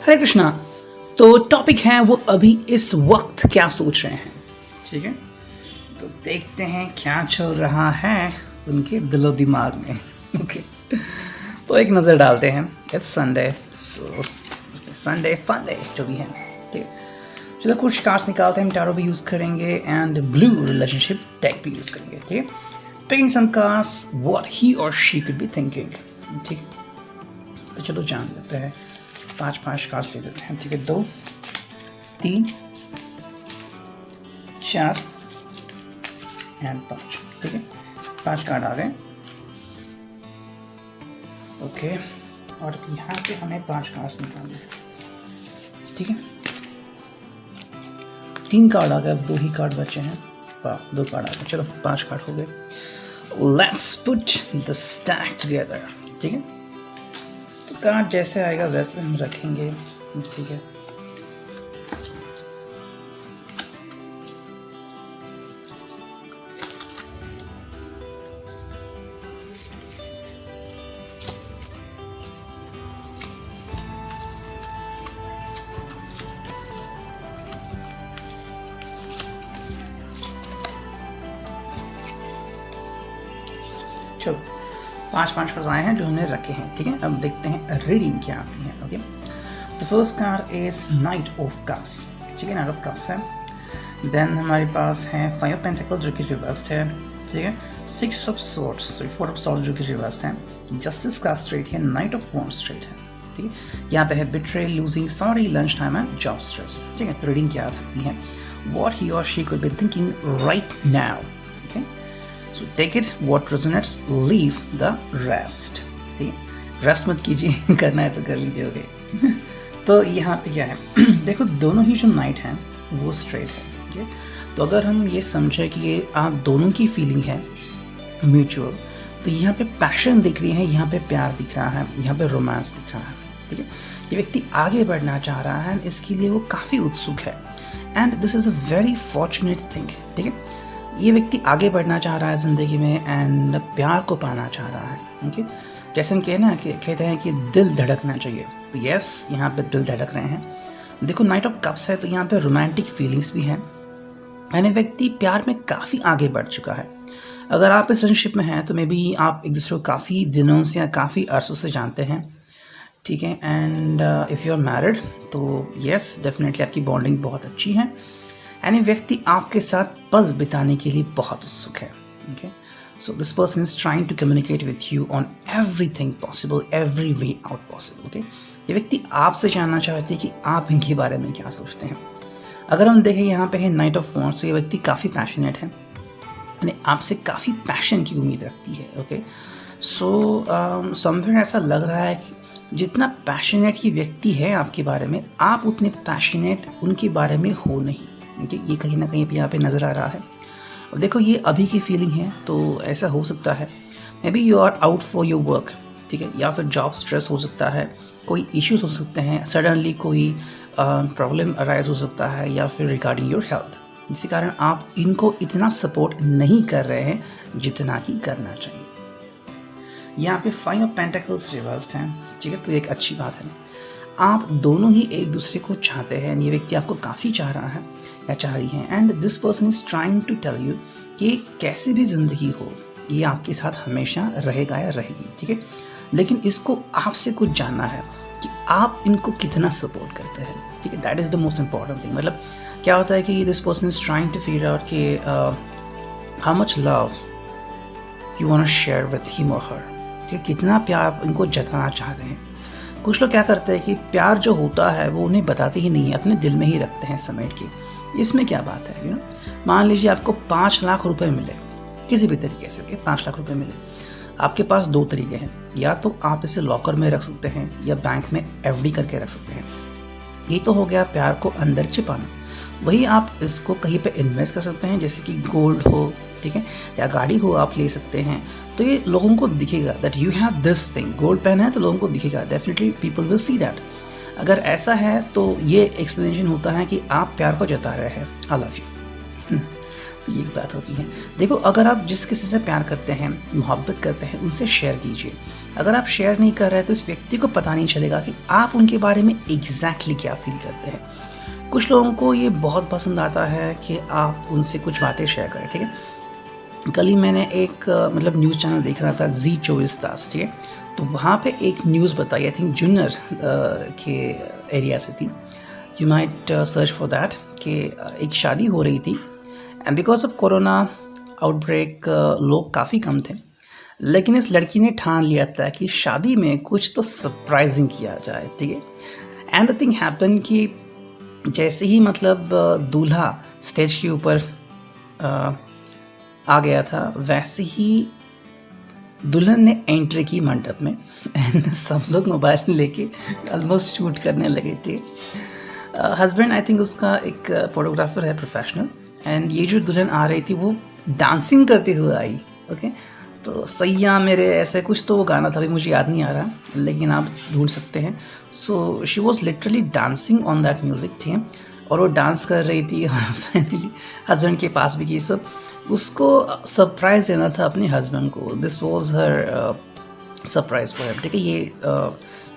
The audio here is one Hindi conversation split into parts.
हरे कृष्णा। तो टॉपिक है वो अभी इस वक्त क्या सोच रहे हैं, ठीक है। तो देखते हैं क्या चल रहा है उनके दिलो दिमाग में। ओके, तो एक नज़र डालते हैं। It's Sunday, so Sunday fun day जो भी है, ठीक है। चलो कुछ कार्ड्स निकालते हैं, हम टैरो भी यूज़ करेंगे एंड ब्लू रिलेशनशिप डेक भी यूज़ करेंगे, ठीक है। Picking some cards what he और शी कुड बी थिंकिंग, ठीक है। तो चलो जान लेते हैं, पांच कार्ड्स ले लेते हैं, ठीक है। 2 3 4 एंड 5, ठीक है। 5 कार्ड आ गए, ओके। और यहाँ से हमें 5 कार्ड्स निकालने हैं, ठीक है। 3 कार्ड आ गए, अब 2 ही कार्ड बचे हैं। 2 कार्ड आ गए, चलो 5 कार्ड हो गए। Let's put the stack together, ठीक है। तो कार्ड जैसे आएगा वैसे हम रखेंगे, ठीक है। चलो 5 कार्ड्स आए हैं जो हमने रखे हैं, ठीक है। अब देखते हैं रीडिंग क्या आती है, okay. The first card is night of cups, ठीक है। नाइट ऑफ कप्स है। देन हमारे पास है 5 ऑफ पेंटिकल्स जो कि रिवर्स्ड है, ठीक है। 6 ऑफ सॉर्ड्स, 4 ऑफ सॉर्ड्स जो कि रिवर्स्ड है। जस्टिस का स्ट्रेट है, नाइट ऑफ वॉन्ड्स स्ट्रेट है, ठीक है। यहाँ पे है betrayal, losing, sorry, lunch time and job stress, ठीक है। तो रीडिंग क्या आ सकती है, व्हाट ही और she could be thinking right now, okay. So take it what resonates, leave the rest, ठीक है। रेस्ट मत कीजिए, करना है तो कर लीजिए, ओके। तो यहाँ पे क्या है, देखो दोनों ही जो नाइट हैं वो स्ट्रेट है, ठीक है। तो अगर हम ये समझे कि ये आप दोनों की फीलिंग है म्यूचुअल, तो यहाँ पे पैशन दिख रही है, यहाँ पे प्यार दिख रहा है, यहाँ पे रोमांस दिख रहा है, ठीक है। ये व्यक्ति आगे बढ़ना चाह रहा है, इसके लिए वो काफ़ी उत्सुक है and this is a very fortunate thing, ठीक है। ये व्यक्ति आगे बढ़ना चाह रहा है ज़िंदगी में एंड प्यार को पाना चाह रहा है, ओके। जैसे हम कहते हैं कि दिल धड़कना चाहिए, तो यस यहाँ पे दिल धड़क रहे हैं। देखो नाइट ऑफ कप्स है, तो यहाँ पे रोमांटिक फीलिंग्स भी हैं यानी व्यक्ति प्यार में काफ़ी आगे बढ़ चुका है। अगर आप इस रिलेशनशिप में हैं तो मे बी आप एक दूसरे को काफ़ी दिनों से या काफ़ी अरसों से जानते हैं, ठीक है। And if you are married तो यस डेफिनेटली आपकी बॉन्डिंग बहुत अच्छी है यानी व्यक्ति आपके साथ पल बिताने के लिए बहुत उत्सुक है, okay. So this person is trying to communicate with you on everything possible, every way out possible, okay. ये व्यक्ति आपसे जानना चाहते हैं कि आप इनके बारे में क्या सोचते हैं। अगर हम देखें यहाँ पे है नाइट ऑफ वॉन्ड्स, तो ये व्यक्ति काफ़ी पैशनेट है यानी आपसे काफ़ी पैशन की उम्मीद रखती है, ओके। सो समवेयर ऐसा लग रहा है कि जितना पैशनेट ये व्यक्ति है आपके बारे में, आप उतने पैशनेट उनके बारे में हो नहीं, ये कहीं ना कहीं यहाँ पे नज़र आ रहा है। और देखो ये अभी की फीलिंग है, तो ऐसा हो सकता है maybe you are out for your work, ठीक है। या फिर जॉब स्ट्रेस हो सकता है, कोई इश्यूज हो सकते हैं, सडनली कोई प्रॉब्लम अराइज हो सकता है, या फिर रिगार्डिंग योर हेल्थ, जिसके कारण आप इनको इतना सपोर्ट नहीं कर रहे हैं जितना कि करना चाहिए। यहाँ पे 5 ऑफ पेंटिकल्स रिवर्स्ड हैं, ठीक है। तो एक अच्छी बात है, आप दोनों ही एक दूसरे को चाहते हैं, ये व्यक्ति आपको काफ़ी चाह रहा है या चाह रही है and this person is trying to tell you कि कैसी भी ज़िंदगी हो ये आपके साथ हमेशा रहेगा या रहेगी, ठीक है। लेकिन इसको आपसे कुछ जानना है कि आप इनको कितना सपोर्ट करते हैं, ठीक है। That is the most important thing. मतलब क्या होता है कि this person is trying to figure out कि how much love you want to share with him और हर, ठीक है। कितना प्यार आप इनको जताना चाहते हैं। कुछ लोग क्या करते हैं कि प्यार जो होता है वो उन्हें बताते ही नहीं है, अपने दिल में ही रखते हैं समेट के। इसमें क्या बात है, यू नो। मान लीजिए आपको 5 लाख रुपए मिले किसी भी तरीके से, 5 लाख रुपए मिले, आपके पास 2 तरीके हैं, या तो आप इसे लॉकर में रख सकते हैं या बैंक में एफडी करके रख सकते हैं। ये तो हो गया प्यार को अंदर छिपाना। वही आप इसको कहीं पे इन्वेस्ट कर सकते हैं, जैसे कि गोल्ड हो, ठीक है, या गाड़ी हो आप ले सकते हैं। तो ये लोगों को दिखेगा that you have this thing, gold pen है तो लोगों को दिखेगा, definitely people will see that. अगर ऐसा है तो ये एक्सप्लेनेशन होता है कि आप प्यार को जता रहे हैं, आई लव यू। तो ये एक बात होती है। देखो, अगर आप जिस किसी से प्यार करते हैं, मोहब्बत करते हैं, उनसे शेयर कीजिए। अगर आप शेयर नहीं कर रहे हैं तो इस व्यक्ति को पता नहीं चलेगा कि आप उनके बारे में एग्जैक्टली क्या फील करते हैं। कुछ लोगों को ये बहुत पसंद आता है कि आप उनसे कुछ बातें शेयर करें, ठीक है। कल ही मैंने एक मतलब न्यूज़ चैनल देख रहा था, जी24 ठीक है। तो वहाँ पे एक न्यूज़ बताई, आई थिंक जूनियर के एरिया से थी। You might search for that कि एक शादी हो रही थी and because of corona outbreak लोग काफ़ी कम थे, लेकिन इस लड़की ने ठान लिया था कि शादी में कुछ तो सरप्राइजिंग किया जाए, ठीक है। एंड द थिंग हैपन कि जैसे ही मतलब दूल्हा स्टेज के ऊपर आ गया था, वैसे ही दुल्हन ने एंट्री की मंडप में एंड सब लोग मोबाइल लेके ऑलमोस्ट शूट करने लगे थे। हस्बैंड, आई थिंक उसका एक फोटोग्राफर है प्रोफेशनल, एंड ये जो दुल्हन आ रही थी वो डांसिंग करते हुए आई, ओके। तो सैया मेरे ऐसे कुछ तो वो गाना था, अभी मुझे याद नहीं आ रहा, लेकिन आप ढूंढ सकते हैं। So she was literally dancing on that music, ठीक है। और वो डांस कर रही थी और फाइनली हस्बैंड के पास भी गई। सो उसको सरप्राइज़ देना था अपने हस्बैंड को। This was her surprise for him, ठीक है। ये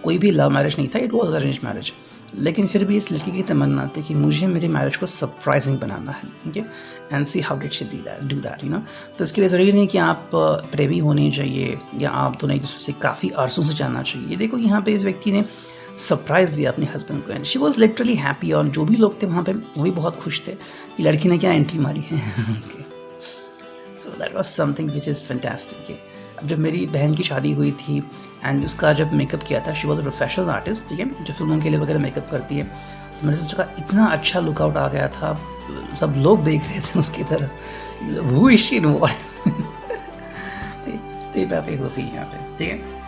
कोई भी लव मैरिज नहीं था, इट वॉज अरेंज मैरिज। लेकिन फिर भी इस लड़की की तमन्ना थी कि मुझे मेरी मैरिज को सरप्राइजिंग बनाना है, okay. And see how did she do that, you know. तो इसके लिए ज़रूरी नहीं कि आप प्रेमी होने चाहिए या आप दोनों एक दूसरे से काफ़ी अरसों से जानना चाहिए। देखो, यहाँ पे इस व्यक्ति ने सरप्राइज़ दिया अपने हस्बैंड को and she was literally happy. और जो भी लोग थे वहाँ पे वो भी बहुत खुश थे कि लड़की ने क्या एंट्री मारी है, okay. So that was something which is fantastic. अब जब मेरी बहन की शादी हुई थी एंड उसका जब मेकअप किया था, she was a professional artist, ठीक है, जो फिल्मों के लिए वगैरह मेकअप करती है। तो मेरे सिस्टर का इतना अच्छा लुकआउट आ गया था, सब लोग देख रहे थे उसकी तरफ, हु इज शी, नो इतनी बातें होती हैं यहाँ पे, ठीक है।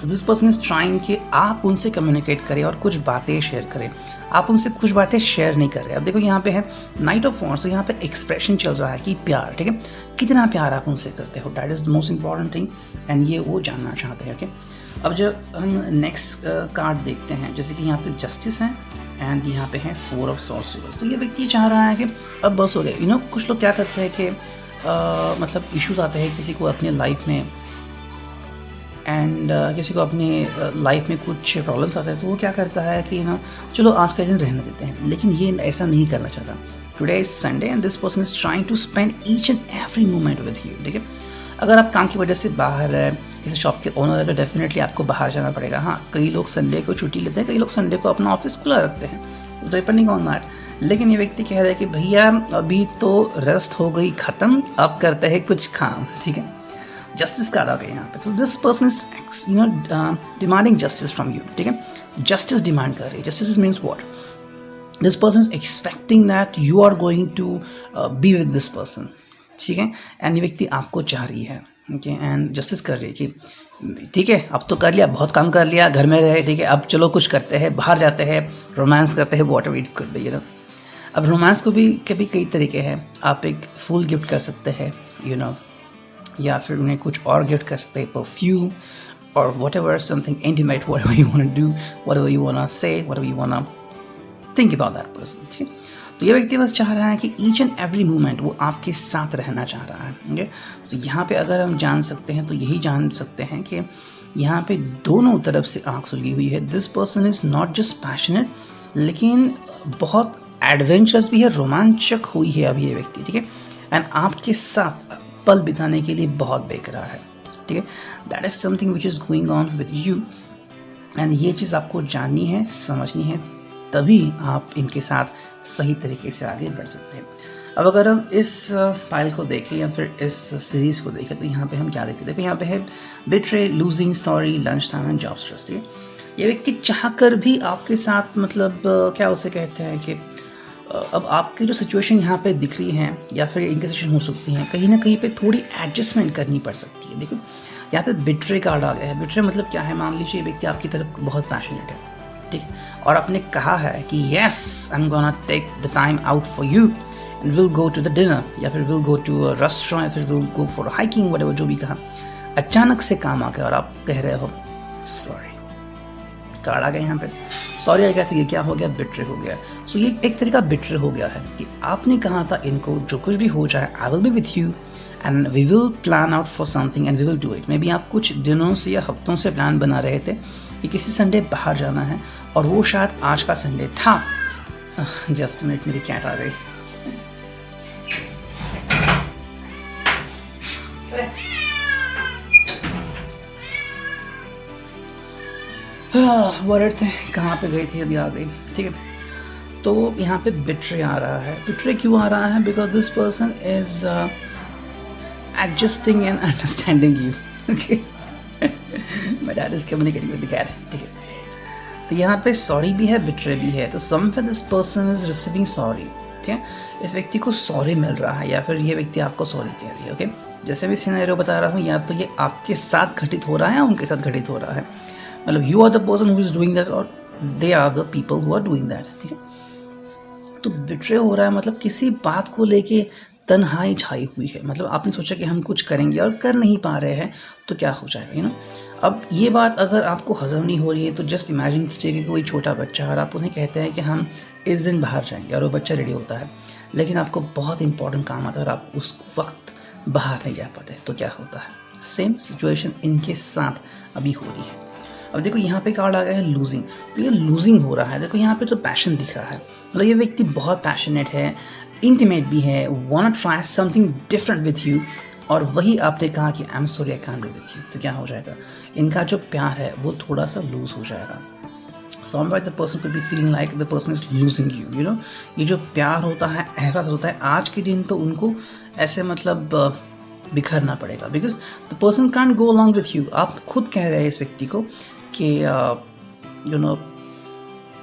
तो दिस पर्सन इज ट्राइंग कि आप उनसे कम्युनिकेट करें और कुछ बातें शेयर करें। आप उनसे कुछ बातें शेयर नहीं कर रहे। अब देखो, यहाँ पे है नाइट ऑफ वॉन्ड्स, तो यहाँ पे एक्सप्रेशन चल रहा है कि प्यार, ठीक है, कितना प्यार आप उनसे करते हो, that is the most important thing, and ये वो जानना चाहते हैं, ओके। अब जब हम नेक्स्ट कार्ड देखते हैं, जैसे कि यहाँ पे जस्टिस है एंड यहाँ पे है 4 ऑफ सॉर्सरर्स। तो ये व्यक्ति चाह रहा है कि अब बस हो गया, यू नो। कुछ लोग क्या करते हैं कि मतलब इश्यूज आते हैं किसी को अपने लाइफ में, एंड किसी को अपने लाइफ में कुछ प्रॉब्लम्स आते हैं, तो वो क्या करता है कि ना, चलो आज का दिन रहने देते हैं। लेकिन ये ऐसा नहीं करना चाहता। Today is Sunday and this person is trying to spend each and every moment with you, ठीक है। अगर आप काम की वजह से बाहर है, किसी शॉप के ओनर है, तो डेफिनेटली आपको बाहर जाना पड़ेगा। हाँ, कई लोग संडे को छुट्टी लेते हैं, कई लोग संडे को अपना ऑफिस खुला रखते हैं, डिपेंडिंग ऑन दैट। लेकिन ये व्यक्ति कह रहा है कि भैया अभी तो रेस्ट हो गई ख़त्म, अब करते हैं कुछ काम, ठीक है। जस्टिस कार्ड आ गया यहाँ पे। So this person is you know demanding justice from you, ठीक है। जस्टिस डिमांड कर रही है। Justice means what? This person is expecting that you are going to be with this person, ठीक है। एंड ये व्यक्ति आपको चाह रही है, ओके। एंड जस्टिस कर रही है कि ठीक है, अब तो कर लिया, बहुत काम कर लिया, घर में रहे, ठीक है, अब चलो कुछ करते हैं, बाहर जाते हैं, रोमांस करते हैं, what ever it could be, you know. अब रोमांस को भी कभी कई तरीके हैं। आप एक फूल गिफ्ट कर सकते हैं, यू नो, या फिर उन्हें कुछ और गिफ्ट कर सकते हैं, परफ्यूम और whatever, something intimate, whatever you want to do, whatever you want say, whatever you want think about that person, ठीक है। तो ये व्यक्ति बस चाह रहा है कि ईच एंड एवरी मोमेंट वो आपके साथ रहना चाह रहा है, ओके। सो यहाँ पे अगर हम जान सकते हैं तो यही जान सकते हैं कि यहाँ पे दोनों तरफ से आँख सुलगी हुई है। This person is not just passionate, लेकिन बहुत एडवेंचरस भी है, रोमांचक हुई है अभी ये व्यक्ति, ठीक है। एंड आपके साथ पल बिताने के लिए बहुत बेकरार है, ठीक है। That is something which is going on with you, and ये चीज़ आपको जाननी है, समझनी है, तभी आप इनके साथ सही तरीके से आगे बढ़ सकते हैं। अब अगर हम इस फाइल को देखें या फिर इस सीरीज़ को देखें, तो यहाँ पे हम क्या देखते हैं? देखो, यहाँ पे है betray, losing, sorry, lunch time and job stress, ठीक है। ये व्यक्ति चाह कर भी आपके साथ मतलब क्या उसे कहते हैं कि अब आपकी जो सिचुएशन यहाँ पे दिख रही है या फिर इनकी सिचुएशन हो सकती है, कहीं ना कहीं पे थोड़ी एडजस्टमेंट करनी पड़ सकती है। देखो, यहाँ पे बिट्रे कार्ड आ गया है। बिट्रे मतलब क्या है? मान लीजिए व्यक्ति आपकी तरफ बहुत पैशनेट है, ठीक है, और आपने कहा है कि yes, I am gonna take the time out for you and will go to the dinner, या फिर will go to a restaurant, या फिर will go for hiking, whatever, जो भी कहा। अचानक से काम आ गया और आप कह रहे हो सॉरी, कार्ड आ गया यहाँ पे, सॉरी आ गया था, ये क्या हो गया, बिट्रे हो गया। सो ये एक तरीका बिट्रे हो गया है कि आपने कहा था इनको जो कुछ भी हो जाए I will be with you and we will plan out for something and we will do it. Maybe आप कुछ दिनों से या हफ्तों से प्लान बना रहे थे कि किसी संडे बाहर जाना है और वो शायद आज का संडे था। जस्ट मिनट, मेरी कैट आ गई। वर्ड थे, कहाँ पे गई थी, अभी आ गई, ठीक है। तो यहाँ पे बिट्रे आ रहा है। बिट्रे क्यों आ रहा है? Because this person is adjusting and understanding you, okay. My dad is communicating with the cat, ठीक है। तो यहाँ पे सॉरी भी है, बिट्रे भी है। तो somewhere this person is receiving sorry, ठीक है। इस व्यक्ति को सॉरी मिल रहा है या फिर ये व्यक्ति आपको सॉरी कह रही है, ओके। जैसे भी सिनेरियो बता रहा हूँ, या तो ये आपके साथ घटित हो रहा है या उनके साथ घटित हो रहा है। मतलब you are the person who is doing that और they are the people who are doing that, ठीक है। तो बिट्रे हो रहा है मतलब किसी बात को लेके तन्हाई छाई हुई है। मतलब आपने सोचा कि हम कुछ करेंगे और कर नहीं पा रहे हैं तो क्या हो जाएगा, यू नो। अब ये बात अगर आपको हजम नहीं हो रही है तो जस्ट इमेजिन कीजिए कि कोई छोटा बच्चा और आप उन्हें कहते हैं कि हम इस दिन बाहर जाएंगे और वो बच्चा रेडी होता है, लेकिन आपको बहुत इंपॉर्टेंट काम आता है और आप उस वक्त बाहर नहीं जा पाते तो क्या होता है। सेम सिचुएशन इनके साथ अभी हो रही है। अब देखो यहाँ पे कार्ड आ गया है लूजिंग। तो ये लूजिंग हो रहा है। देखो यहाँ पे तो पैशन दिख रहा है, मतलब ये व्यक्ति बहुत पैशनेट है, इंटीमेट भी है, want try something different with you, और वही आपने कहा कि I am sorry I can't be with you. तो क्या हो जाएगा, इनका जो प्यार है वो थोड़ा सा लूज हो जाएगा। Somewhere the person could be feeling like the person is losing you, you know। ये जो प्यार होता है, एहसास होता है, आज के दिन तो उनको ऐसे मतलब बिखरना पड़ेगा, because the person can't go along with you. आप खुद कह रहे हैं इस व्यक्ति को कि you know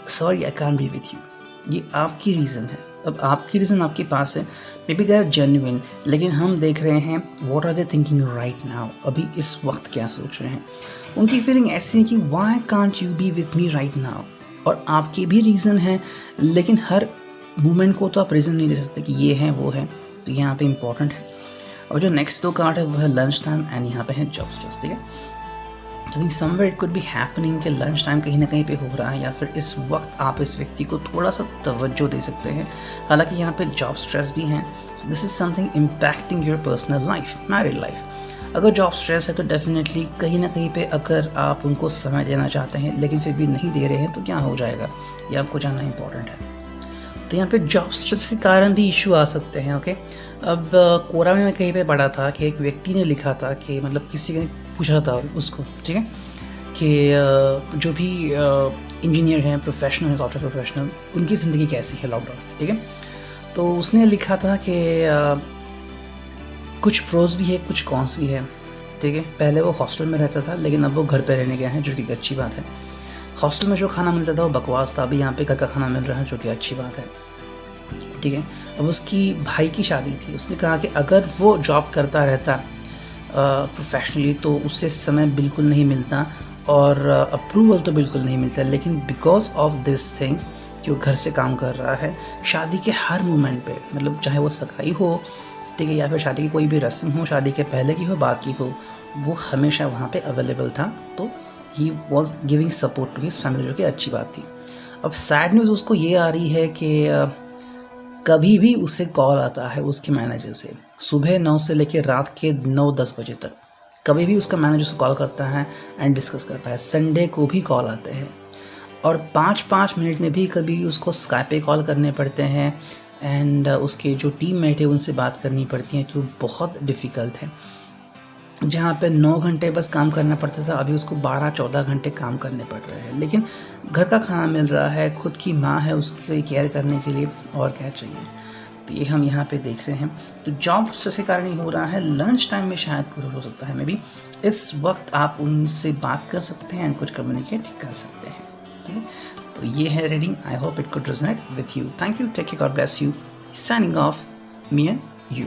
sorry I can't be with you. ये आपकी रीज़न है। अब आपकी रीज़न आपके पास है, maybe they are genuine, लेकिन हम देख रहे हैं what are they thinking right now, अभी इस वक्त क्या सोच रहे हैं। उनकी फीलिंग ऐसी है कि why can't you B with me right now. और आपकी भी रीज़न है, लेकिन हर मोमेंट को तो आप रीज़न नहीं दे सकते कि ये है वो है। तो यहाँ पे इंपॉर्टेंट है। और जो नेक्स्ट 2 कार्ड है वो है लंच टाइम एंड यहाँ पे है जॉब स्ट्रेस, ठीक है। I think somewhere it could be happening कि लंच टाइम कहीं ना कहीं पे हो रहा है, या फिर इस वक्त आप इस व्यक्ति को थोड़ा सा तवज्जो दे सकते हैं। हालांकि यहाँ पे जॉब स्ट्रेस भी है। This is something impacting your personal life, married life. अगर जॉब स्ट्रेस है तो डेफिनेटली कहीं ना कहीं पे अगर आप उनको समय देना चाहते हैं लेकिन फिर भी नहीं दे रहे हैं तो क्या हो जाएगा, ये आपको जानना इंपॉर्टेंट है। तो यहाँ पे जॉब स्ट्रेस के कारण भी इशू आ सकते हैं, ओके। अब कोरा में मैं कहीं पे पढ़ा था कि एक व्यक्ति ने लिखा था कि मतलब किसी ने पूछा था उसको, ठीक है, कि जो भी इंजीनियर हैं, प्रोफेशनल हैं, सॉफ्टवेयर प्रोफेशनल, उनकी ज़िंदगी कैसी है लॉकडाउन, ठीक है। तो उसने लिखा था कि कुछ प्रोज भी है, कुछ कॉन्स भी है, ठीक है। पहले वो हॉस्टल में रहता था लेकिन अब वो घर पे रहने गया है, जो कि अच्छी बात है। हॉस्टल में जो खाना मिलता था वो बकवास था, अभी यहाँ पे घर का खाना मिल रहा है, जो कि अच्छी बात है, ठीक है। अब उसकी भाई की शादी थी। उसने कहा कि अगर वो जॉब करता रहता प्रोफेशनली तो उससे समय बिल्कुल नहीं मिलता और अप्रूवल तो बिल्कुल नहीं मिलता, लेकिन बिकॉज ऑफ दिस थिंग कि वो घर से काम कर रहा है, शादी के हर मोमेंट पे, मतलब चाहे वो सगाई हो, ठीक है, या फिर शादी की कोई भी रस्म हो, शादी के पहले की हो, बाद की हो, वो हमेशा वहाँ पे अवेलेबल था। तो he was giving support to his family, जो कि अच्छी बात थी। अब सैड न्यूज़ उसको ये आ रही है कि कभी भी उसे कॉल आता है उसके मैनेजर से, सुबह 9 से लेकर रात के 9-10 बजे तक कभी भी उसका मैनेजर उसको कॉल करता है एंड डिस्कस करता है। संडे को भी कॉल आते हैं और 5-5 मिनट में भी कभी उसको स्काइप पे कॉल करने पड़ते हैं एंड उसके जो टीममेट है उनसे बात करनी पड़ती है, तो बहुत डिफ़िकल्ट है। जहाँ पे 9 घंटे बस काम करना पड़ता था, अभी उसको 12-14 घंटे काम करने पड़ रहे हैं, लेकिन घर का खाना मिल रहा है, खुद की माँ है उसकी केयर करने के लिए, और क्या चाहिए। तो ये हम यहाँ पे देख रहे हैं। तो जॉब स्ट्रेस के कारण ही हो रहा है। लंच टाइम में शायद कुछ हो सकता है, मे बी इस वक्त आप उनसे बात कर सकते हैं एंड कुछ कम्युनिकेट कर सकते हैं, ठीक है। तो ये है reading. I hope it could resonate with you. Thank you, take care, God bless you. Signing off, me and you.